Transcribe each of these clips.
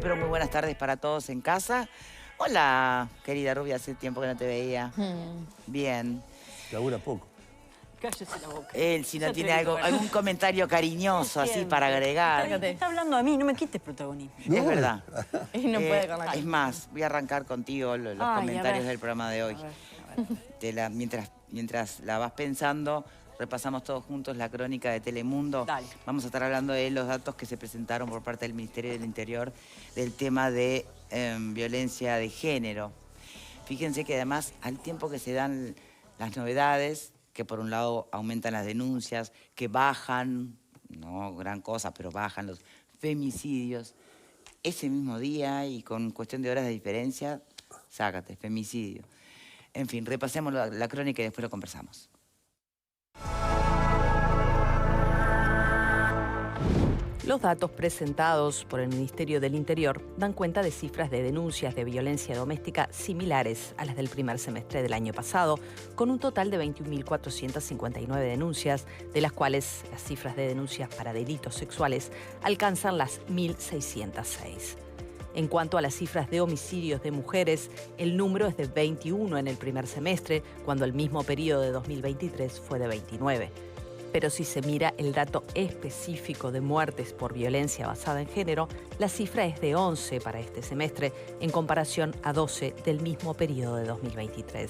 pero muy buenas tardes para todos en casa. Hola, querida Rubia, hace tiempo que no te veía. Bien. Labura poco. Cállese la boca. Él, si no tiene algún comentario cariñoso así para agregar. Está hablando a mí, no me quites protagonismo. No, es verdad. Y no puede con la Es más, voy a arrancar contigo los comentarios del programa de hoy. Mientras la vas pensando, repasamos todos juntos la crónica de Telemundo. Dale. Vamos a estar hablando de los datos que se presentaron por parte del Ministerio del Interior del tema de violencia de género. Fíjense que además, al tiempo que se dan las novedades, que por un lado aumentan las denuncias, que bajan, no gran cosa, pero bajan los femicidios, ese mismo día y con cuestión de horas de diferencia, sácate, femicidio. En fin, repasemos la crónica y después lo conversamos. Los datos presentados por el Ministerio del Interior dan cuenta de cifras de denuncias de violencia doméstica similares a las del primer semestre del año pasado, con un total de 21.459 denuncias, de las cuales las cifras de denuncias para delitos sexuales alcanzan las 1.606. En cuanto a las cifras de homicidios de mujeres, el número es de 21 en el primer semestre, cuando el mismo periodo de 2023 fue de 29. Pero si se mira el dato específico de muertes por violencia basada en género, la cifra es de 11 para este semestre, en comparación a 12 del mismo periodo de 2023.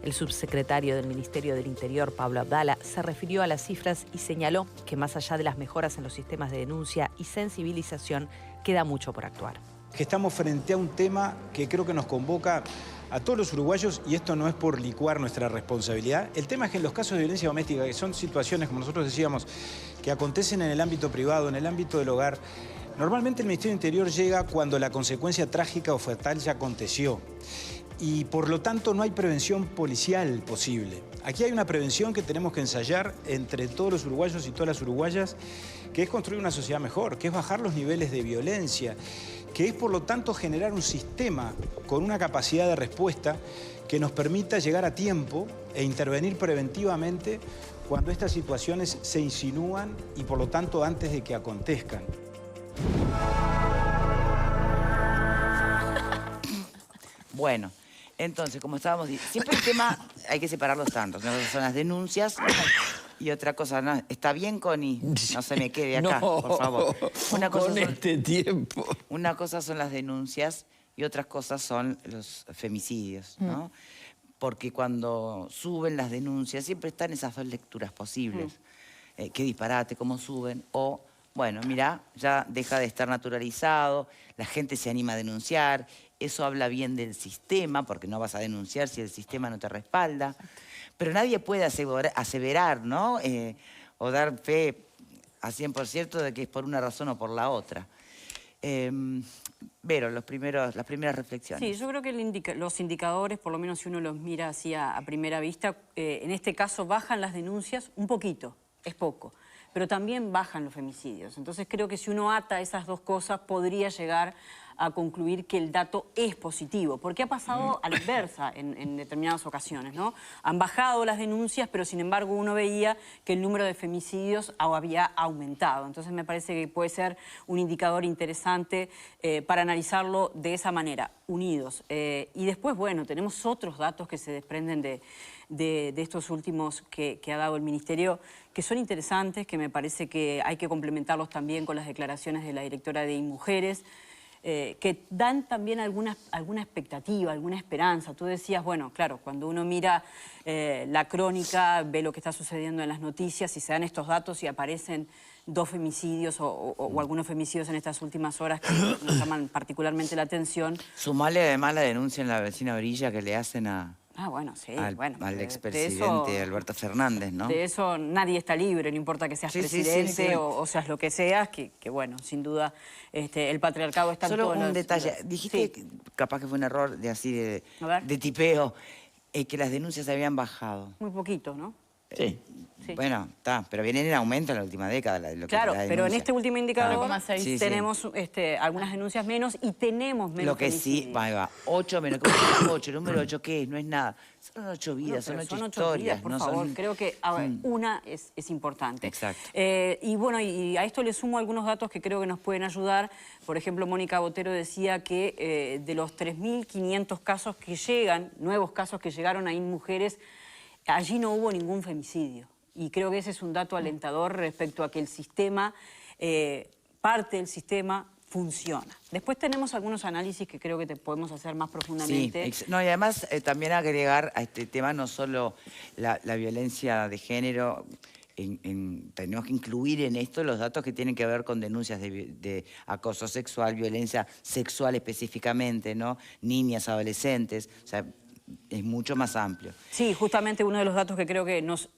El subsecretario del Ministerio del Interior, Pablo Abdala, se refirió a las cifras y señaló que más allá de las mejoras en los sistemas de denuncia y sensibilización, queda mucho por actuar. Que estamos frente a un tema que creo que nos convoca a todos los uruguayos, y esto no es por licuar nuestra responsabilidad. El tema es que en los casos de violencia doméstica, que son situaciones, como nosotros decíamos, que acontecen en el ámbito privado, en el ámbito del hogar, normalmente el Ministerio del Interior llega cuando la consecuencia trágica o fatal ya aconteció. Y por lo tanto no hay prevención policial posible. Aquí hay una prevención que tenemos que ensayar entre todos los uruguayos y todas las uruguayas, que es construir una sociedad mejor, que es bajar los niveles de violencia, que es por lo tanto generar un sistema con una capacidad de respuesta que nos permita llegar a tiempo e intervenir preventivamente cuando estas situaciones se insinúan y por lo tanto antes de que acontezcan. Bueno, entonces, como estábamos diciendo, siempre el tema hay que separar los tantos. Una cosa son las denuncias y otra cosa, no, está bien, Connie, no se me quede acá, por favor. Una cosa son las denuncias y otras cosas son los femicidios, ¿no? Porque cuando suben las denuncias siempre están esas dos lecturas posibles. Qué disparate, cómo suben, o, bueno, mirá, ya deja de estar naturalizado, la gente se anima a denunciar, eso habla bien del sistema, porque no vas a denunciar si el sistema no te respalda. Pero nadie puede aseverar, ¿no? O dar fe a 100% de que es por una razón o por la otra. Vero, las primeras reflexiones. Sí, yo creo que los indicadores, por lo menos si uno los mira así a primera vista, en este caso bajan las denuncias un poquito, es poco, pero también bajan los femicidios. Entonces creo que si uno ata esas dos cosas podría llegar a concluir que el dato es positivo, porque ha pasado a la inversa en determinadas ocasiones, ¿no? Han bajado las denuncias, pero sin embargo uno veía que el número de femicidios había aumentado. Entonces me parece que puede ser un indicador interesante para analizarlo de esa manera, unidos. Y después, bueno, tenemos otros datos que se desprenden de estos últimos que ha dado el Ministerio, que son interesantes, que me parece que hay que complementarlos también con las declaraciones de la directora de InMujeres, que dan también alguna expectativa, alguna esperanza. Tú decías, bueno, claro, cuando uno mira la crónica, ve lo que está sucediendo en las noticias y se dan estos datos y aparecen 2 femicidios o algunos femicidios en estas últimas horas que nos llaman particularmente la atención. Sumale además la denuncia en la vecina orilla que le hacen Bueno, sí, al expresidente Alberto Fernández, ¿no? De eso nadie está libre, no importa que seas presidente o seas lo que seas, que bueno, sin duda el patriarcado está en todos los... Solo un detalle, dijiste, capaz que fue un error de tipeo, que las denuncias habían bajado. Muy poquito, ¿no? Sí. Sí. Bueno, está, pero viene en aumento en la última década. Claro, pero en este último indicador 9,6. Sí, sí. tenemos algunas denuncias menos y tenemos menos Lo que sí, femicidios. va, 8 menos. El número 8, ¿qué es? No es nada. Son 8 vidas, Bueno, son pero 8 vidas, historias. por no favor. son... Creo que una es importante. Exacto. Y bueno, y a esto le sumo algunos datos que creo que nos pueden ayudar. Por ejemplo, Mónica Botero decía que de los 3.500 casos que llegan, nuevos casos que llegaron ahí mujeres, allí no hubo ningún femicidio. Y creo que ese es un dato alentador respecto a que el sistema, parte del sistema, funciona. Después tenemos algunos análisis que creo que te podemos hacer más profundamente. Sí, no, y además también agregar a este tema no solo la violencia de género, tenemos que incluir en esto los datos que tienen que ver con denuncias de acoso sexual, violencia sexual específicamente, ¿no? Niñas, adolescentes, o sea, es mucho más amplio. Sí, justamente uno de los datos que creo que nos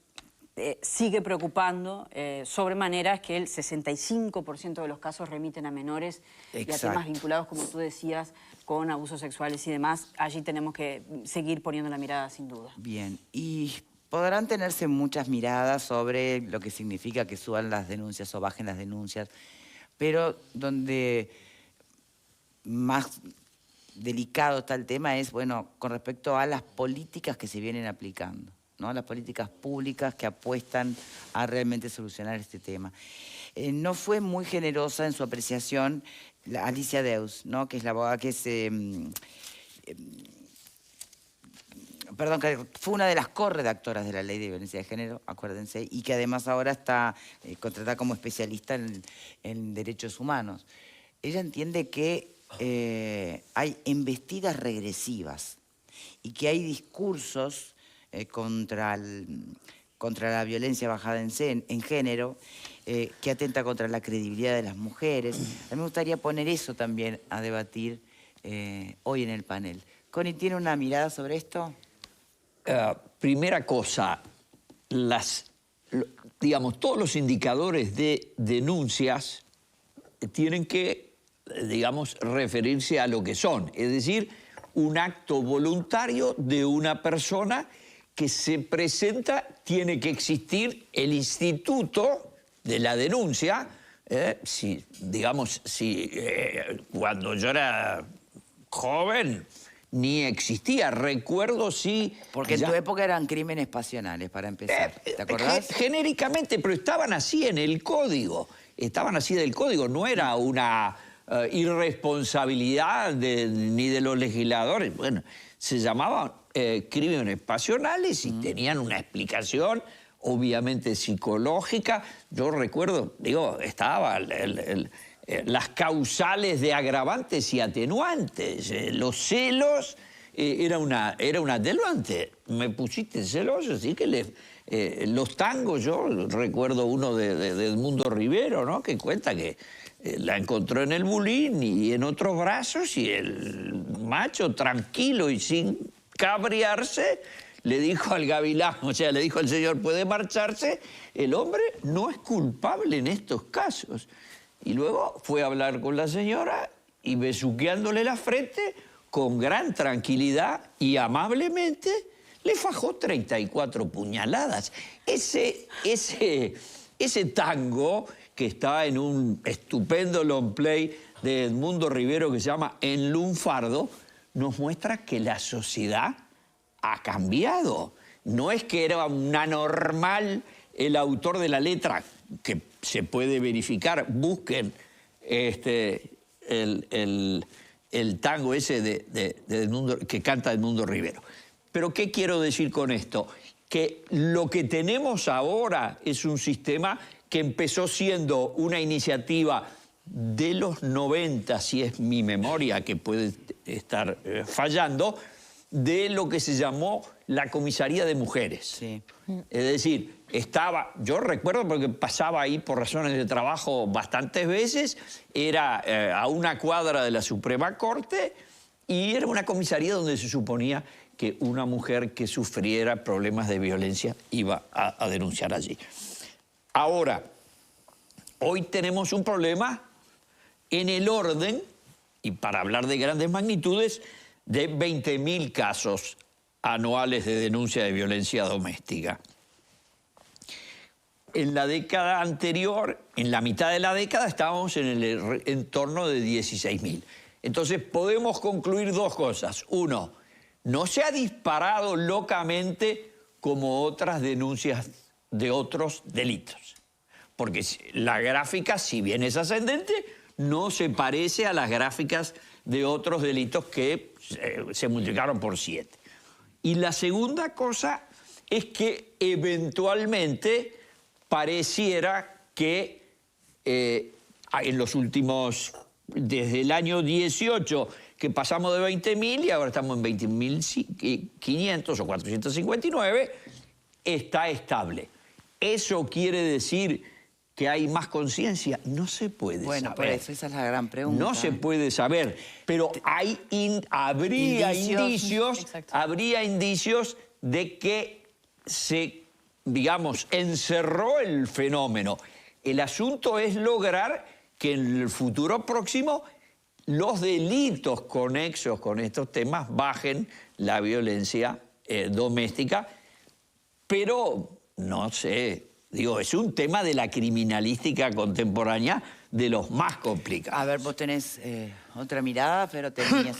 sigue preocupando sobremanera es que el 65% de los casos remiten a menores y a Exacto. temas vinculados, como tú decías, con abusos sexuales y demás. Allí tenemos que seguir poniendo la mirada, sin duda. Bien, y podrán tenerse muchas miradas sobre lo que significa que suban las denuncias o bajen las denuncias, pero donde más delicado está el tema es, bueno, con respecto a las políticas que se vienen aplicando, ¿no? Las políticas públicas que apuestan a realmente solucionar este tema. No fue muy generosa en su apreciación Alicia Deus, ¿no? Que es la abogada que que fue una de las corredactoras de la Ley de Violencia de Género, acuérdense, y que además ahora está contratada como especialista en derechos humanos. Ella entiende que hay embestidas regresivas y que hay discursos contra la violencia basada en género, que atenta contra la credibilidad de las mujeres. A mí me gustaría poner eso también a debatir hoy en el panel. Connie, ¿tiene una mirada sobre esto? Primera cosa, digamos, todos los indicadores de denuncias tienen que, digamos, referirse a lo que son, es decir, un acto voluntario de una persona que se presenta, tiene que existir el instituto de la denuncia. Cuando yo era joven ni existía, recuerdo sí... Porque en tu época eran crímenes pasionales, para empezar, ¿te acordás? Genéricamente, pero estaban así en el código, no era una irresponsabilidad ni de los legisladores, bueno, se llamaban crímenes pasionales y tenían una explicación obviamente psicológica. Yo recuerdo, estaba las causales de agravantes y atenuantes. Los celos era un atenuante. Me pusiste celoso, así que los tangos, yo recuerdo uno de Edmundo Rivero, ¿no? Que cuenta que la encontró en el bulín y en otros brazos, y el macho, tranquilo y sin cabrearse, le dijo al gavilán, o sea, le dijo al señor, puede marcharse, el hombre no es culpable en estos casos. Y luego fue a hablar con la señora y besuqueándole la frente, con gran tranquilidad y amablemente, le fajó 34 puñaladas. Ese tango, que está en un estupendo long play de Edmundo Rivero que se llama En Lunfardo, nos muestra que la sociedad ha cambiado. No es que era un anormal el autor de la letra, que se puede verificar, busquen el tango ese de Edmundo, que canta Edmundo Rivero. Pero ¿qué quiero decir con esto? Que lo que tenemos ahora es un sistema que empezó siendo una iniciativa de los 90, si es mi memoria, que puede estar fallando, de lo que se llamó la Comisaría de Mujeres. Sí. Es decir, yo recuerdo porque pasaba ahí por razones de trabajo bastantes veces, era a una cuadra de la Suprema Corte, y era una comisaría donde se suponía que una mujer que sufriera problemas de violencia iba a denunciar allí. Ahora, hoy tenemos un problema en el orden, y para hablar de grandes magnitudes, de 20.000 casos anuales de denuncia de violencia doméstica. en la década anterior, en la mitad de la década, estábamos en el entorno de 16.000. Entonces podemos concluir dos cosas. Uno, no se ha disparado locamente como otras denuncias de otros delitos. Porque la gráfica, si bien es ascendente, no se parece a las gráficas de otros delitos que se multiplicaron por 7. Y la segunda cosa es que eventualmente pareciera que en los últimos, desde el año 18, que pasamos de 20.000 y ahora estamos en 20.500 o 459, está estable. ¿Eso quiere decir que hay más conciencia? No se puede saber. Bueno, por eso esa es la gran pregunta. No se puede saber, pero habría indicios de que se, digamos, encerró el fenómeno. El asunto es lograr que en el futuro próximo los delitos conexos con estos temas bajen la violencia doméstica, pero no sé, digo, es un tema de la criminalística contemporánea de los más complicados. A ver, vos tenés otra mirada, pero tenías...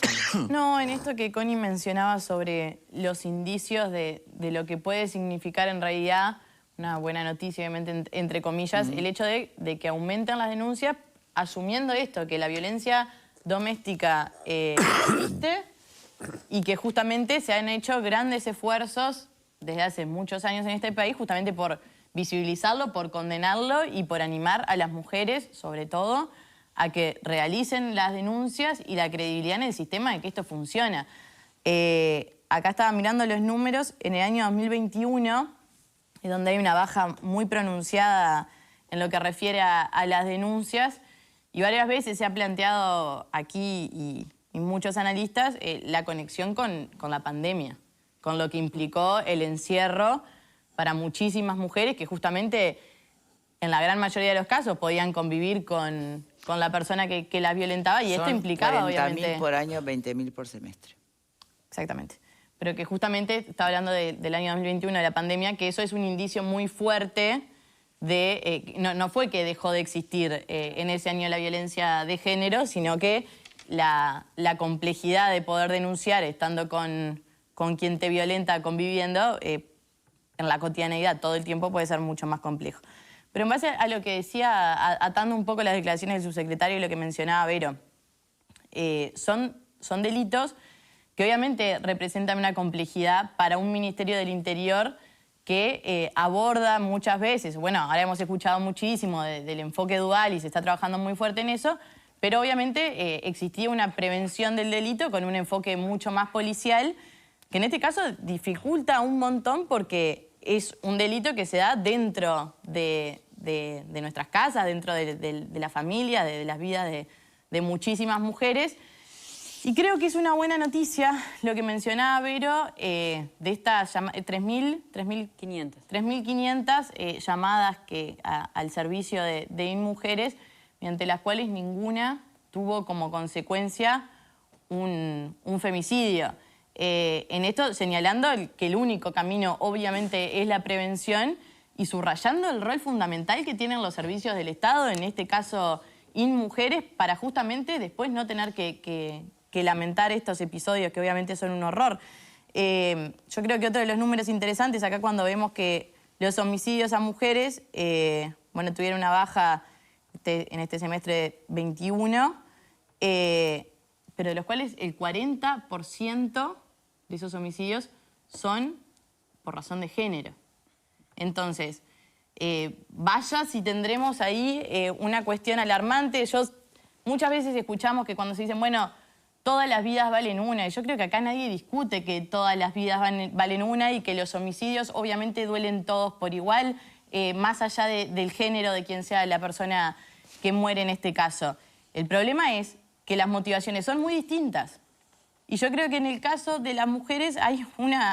No, en esto que Connie mencionaba sobre los indicios de lo que puede significar en realidad una buena noticia, obviamente, entre comillas, el hecho de que aumentan las denuncias, asumiendo esto, que la violencia doméstica existe y que justamente se han hecho grandes esfuerzos desde hace muchos años en este país justamente por visibilizarlo, por condenarlo y por animar a las mujeres, sobre todo, a que realicen las denuncias y la credibilidad en el sistema de que esto funciona. Acá estaba mirando los números, en el año 2021, donde hay una baja muy pronunciada en lo que refiere a las denuncias, y varias veces se ha planteado aquí y muchos analistas la conexión con la pandemia, con lo que implicó el encierro para muchísimas mujeres que justamente en la gran mayoría de los casos podían convivir con la persona que las violentaba y esto implicaba obviamente... 40.000 por año, 20.000 por semestre. Exactamente. Pero que justamente, estaba hablando del año 2021, de la pandemia, que eso es un indicio muy fuerte de... no fue que dejó de existir en ese año la violencia de género, sino que la complejidad de poder denunciar estando con quien te violenta conviviendo... en la cotidianeidad todo el tiempo puede ser mucho más complejo. Pero en base a lo que decía, atando un poco las declaraciones del subsecretario y lo que mencionaba Vero, son delitos que obviamente representan una complejidad para un Ministerio del Interior que aborda muchas veces, bueno, ahora hemos escuchado muchísimo del enfoque dual y se está trabajando muy fuerte en eso, pero obviamente existía una prevención del delito con un enfoque mucho más policial, que en este caso dificulta un montón porque es un delito que se da dentro de nuestras casas, dentro de la familia, de las vidas de muchísimas mujeres. Y creo que es una buena noticia lo que mencionaba Vero, de estas 3.500 llamadas al servicio de InMujeres, mediante las cuales ninguna tuvo como consecuencia un femicidio. En esto señalando que el único camino obviamente es la prevención y subrayando el rol fundamental que tienen los servicios del Estado, en este caso InMujeres, para justamente después no tener que lamentar estos episodios que obviamente son un horror. Yo creo que otro de los números interesantes acá cuando vemos que los homicidios a mujeres bueno, tuvieron una baja en este semestre 21, pero de los cuales el 40% de esos homicidios son por razón de género. Entonces, vaya si tendremos ahí una cuestión alarmante. Muchas veces escuchamos que cuando se dicen, bueno, todas las vidas valen una, y yo creo que acá nadie discute que todas las vidas valen una y que los homicidios obviamente duelen todos por igual, más allá del género de quien sea la persona que muere en este caso. El problema es que las motivaciones son muy distintas. Y yo creo que en el caso de las mujeres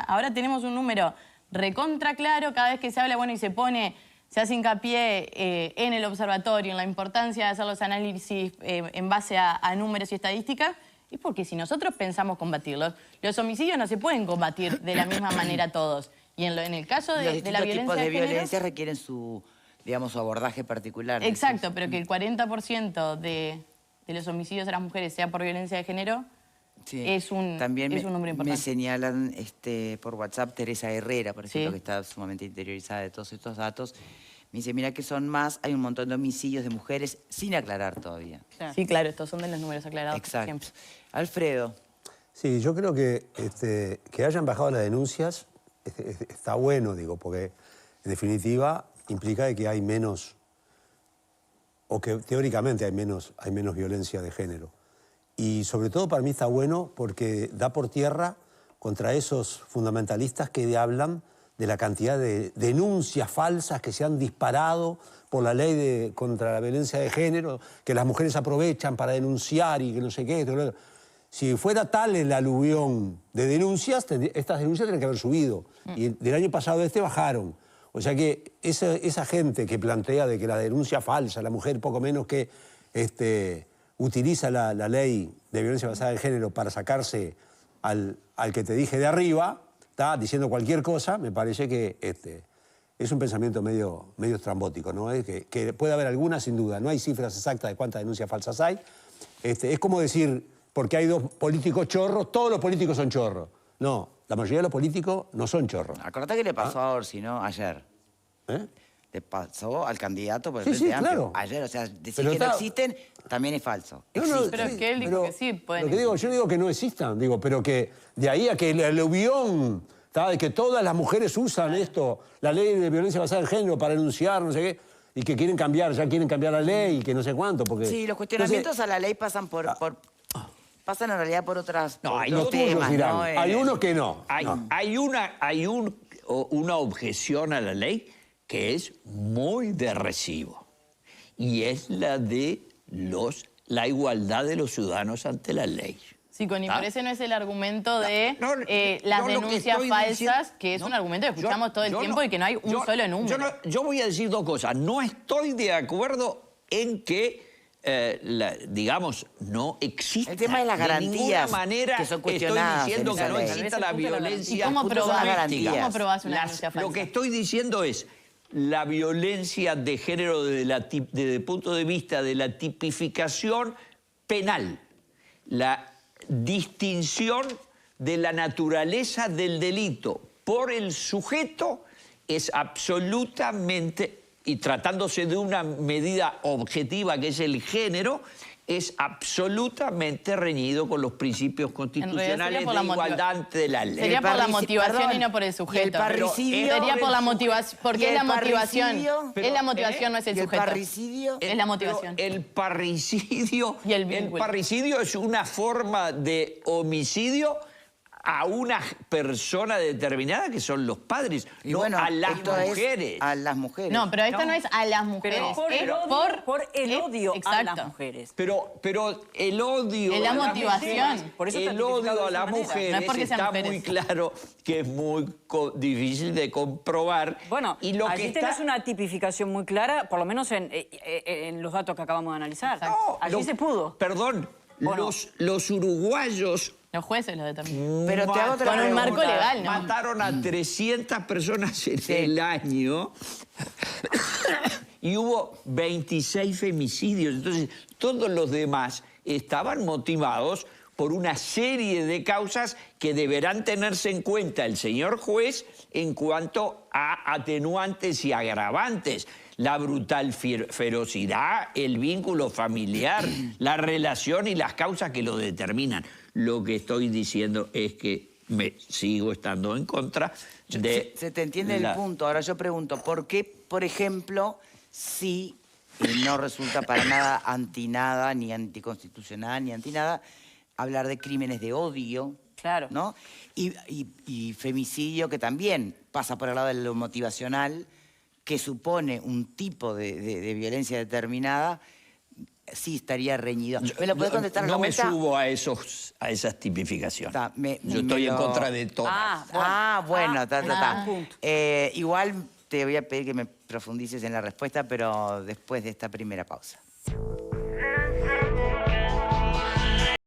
ahora tenemos un número recontra claro, cada vez que se habla, bueno, y se hace hincapié en el observatorio, en la importancia de hacer los análisis en base a números y estadísticas, es porque si nosotros pensamos combatirlos, los homicidios no se pueden combatir de la misma manera todos. Y en el caso de la violencia tipos de de género, violencia requieren su digamos, su abordaje particular. Exacto, pero que el 40% de los homicidios a las mujeres sea por violencia de género Sí. es un También número me importante. señalan por WhatsApp Teresa Herrera, por ejemplo, Sí. que está sumamente interiorizada de todos estos datos. Me dice, mira que son más, hay un montón de homicidios de mujeres sin aclarar todavía. Claro. Sí, claro, estos son de los números aclarados Exacto. siempre. Alfredo. Sí, yo creo que hayan bajado las denuncias está bueno, digo, porque en definitiva implica de que hay menos, o que teóricamente hay menos violencia de género. Y sobre todo para mí está bueno porque da por tierra contra esos fundamentalistas que hablan de la cantidad de denuncias falsas que se han disparado por la ley contra la violencia de género, que las mujeres aprovechan para denunciar y que no sé qué. Si fuera tal el aluvión de denuncias, estas denuncias tendrían que haber subido. Y del año pasado bajaron. O sea que esa gente que plantea de que la denuncia falsa, la mujer poco menos que utiliza la ley de violencia basada en género para sacarse al que te dije de arriba, está diciendo cualquier cosa, me parece que es un pensamiento medio estrambótico, ¿no? Que puede haber alguna, sin duda. No hay cifras exactas de cuántas denuncias falsas hay. Es como decir, porque hay dos políticos chorros, todos los políticos son chorros. No, la mayoría de los políticos no son chorros. Acordate que le pasó a Orsi, ¿no? Ayer. ¿Eh? Le pasó al candidato por el Sí, Frente sí, Amplio. claro. Ayer, o sea, decir Pero que no está- existen también es falso. No, no, Existen. Pero es que él dijo que sí, pueden Lo que digo, yo no digo que no existan, digo, pero que de ahí a que el aluvión, de que todas las mujeres usan esto, la ley de violencia basada en género para denunciar, no sé qué, y que quieren cambiar la ley y que no sé cuánto, porque... Sí, los cuestionamientos a la ley pasan pasan en realidad por otras No, por hay otros otros temas, dirán, ¿no? hay unos que no. Hay una objeción a la ley que es muy de recibo, y es la de la igualdad de los ciudadanos ante la ley. Sí, Connie, ¿Ah? pero ese no es el argumento de No, las yo lo que denuncias estoy falsas, diciendo- que es no, un argumento que escuchamos yo- todo el yo tiempo no- y que no hay un solo número. Yo voy a decir dos cosas. No estoy de acuerdo en que, digamos, no exista. El tema de las de garantías ninguna manera que son cuestionadas estoy diciendo en que esa no ley. exista la Tal vez el punto de la violencia. ¿Y cómo probás? doméstica. ¿Cómo probás una denuncia falsa? Lo que estoy diciendo es la violencia de género desde el punto de vista de la tipificación penal, la distinción de la naturaleza del delito por el sujeto es absolutamente, y tratándose de una medida objetiva que es el género, es absolutamente reñido con los principios constitucionales de por la igualdad ante la ley. Sería por la parrici- motivación perdón, y no por el y el sujeto. parricidio- Sería por la motivación, y porque es el la motivación. parricidio- Es la motivación, no es el ¿Y el sujeto. parricidio? Es la motivación. Pero el parricidio, Y el vínculo. parricidio es una forma de homicidio a una persona determinada que son los padres, Y no bueno, a las esto es mujeres. a las mujeres. No, pero esto no es a las mujeres. Pero por es el odio, por el odio a exacto. las mujeres. Pero el odio Es la a las motivación. mujeres, Por eso está el tipificado odio de a esa las manera. mujeres No es porque sean está mujeres. muy claro que es muy difícil de comprobar. Bueno, y lo allí que tenés está... una tipificación muy clara, por lo menos en los datos que acabamos de analizar. No, Allí se pudo. Perdón, ¿O no? los uruguayos Los jueces lo determinan. Pero te hago otra Con un marco pregunta. legal, ¿no? Mataron a 300 personas en el año y hubo 26 femicidios. Entonces, todos los demás estaban motivados por una serie de causas que deberán tenerse en cuenta el señor juez en cuanto a atenuantes y agravantes. La brutal ferocidad, el vínculo familiar, la relación y las causas que lo determinan. Lo que estoy diciendo es que me sigo estando en contra de... Se te entiende el punto. Ahora yo pregunto, ¿por qué, por ejemplo, si no resulta para nada anti nada, ni anticonstitucional, ni anti nada, hablar de crímenes de odio? Claro. ¿No? Y femicidio, que también pasa por el lado de lo motivacional, que supone un tipo de violencia determinada, sí estaría reñido. ¿Me lo podés contestar a la No me vuelta? subo a esas tipificaciones. Ta, Yo estoy en lo- contra de todas. Bueno, ta. punto. Igual te voy a pedir que me profundices en la respuesta, pero después de esta primera pausa.